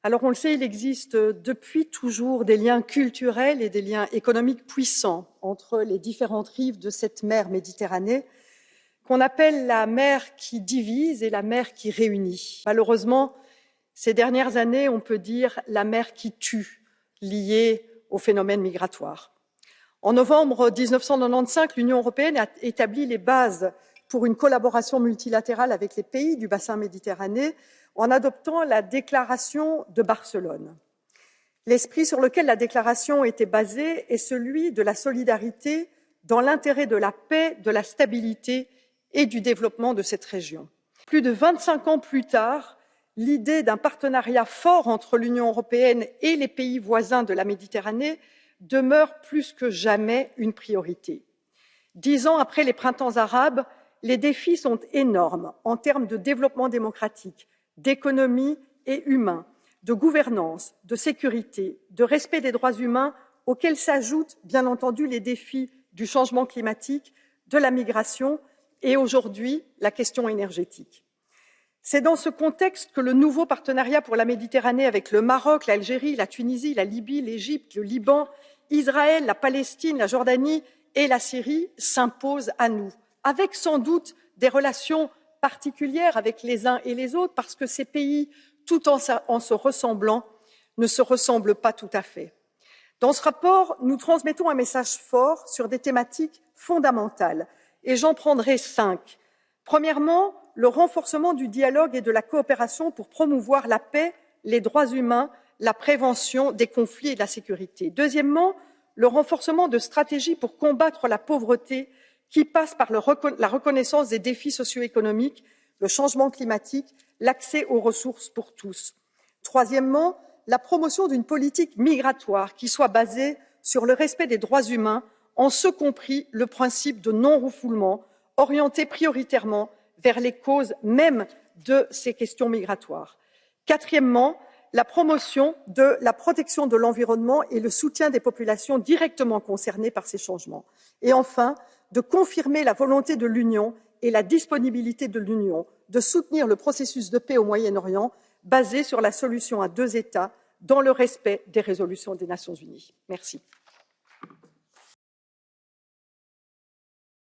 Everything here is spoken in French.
Alors on le sait, il existe depuis toujours des liens culturels et des liens économiques puissants entre les différentes rives de cette mer Méditerranée, qu'on appelle la mer qui divise et la mer qui réunit. Malheureusement, ces dernières années, on peut dire la mer qui tue, liée au phénomène migratoire. En novembre 1995, l'Union européenne a établi les bases pour une collaboration multilatérale avec les pays du bassin méditerranéen en adoptant la déclaration de Barcelone. L'esprit sur lequel la déclaration était basée est celui de la solidarité dans l'intérêt de la paix, de la stabilité et du développement de cette région. Plus de 25 ans plus tard, l'idée d'un partenariat fort entre l'Union européenne et les pays voisins de la Méditerranée demeure plus que jamais une priorité. 10 ans après les printemps arabes, les défis sont énormes en termes de développement démocratique, d'économie et humain, de gouvernance, de sécurité, de respect des droits humains, auxquels s'ajoutent bien entendu les défis du changement climatique, de la migration et aujourd'hui la question énergétique. C'est dans ce contexte que le nouveau partenariat pour la Méditerranée avec le Maroc, l'Algérie, la Tunisie, la Libye, l'Égypte, le Liban, Israël, la Palestine, la Jordanie et la Syrie s'impose à nous, avec sans doute des relations particulières avec les uns et les autres, parce que ces pays, tout en se ressemblant, ne se ressemblent pas tout à fait. Dans ce rapport, nous transmettons un message fort sur des thématiques fondamentales, et j'en prendrai 5. Premièrement, le renforcement du dialogue et de la coopération pour promouvoir la paix, les droits humains, la prévention des conflits et de la sécurité. Deuxièmement, le renforcement de stratégies pour combattre la pauvreté qui passe par la reconnaissance des défis socio-économiques, le changement climatique, l'accès aux ressources pour tous. Troisièmement, la promotion d'une politique migratoire qui soit basée sur le respect des droits humains, en ce compris le principe de non-refoulement, orienté prioritairement vers les causes mêmes de ces questions migratoires. Quatrièmement, la promotion de la protection de l'environnement et le soutien des populations directement concernées par ces changements. Et enfin, de confirmer la volonté de l'Union et la disponibilité de l'Union de soutenir le processus de paix au Moyen-Orient basé sur la solution à 2 États dans le respect des résolutions des Nations unies. Merci.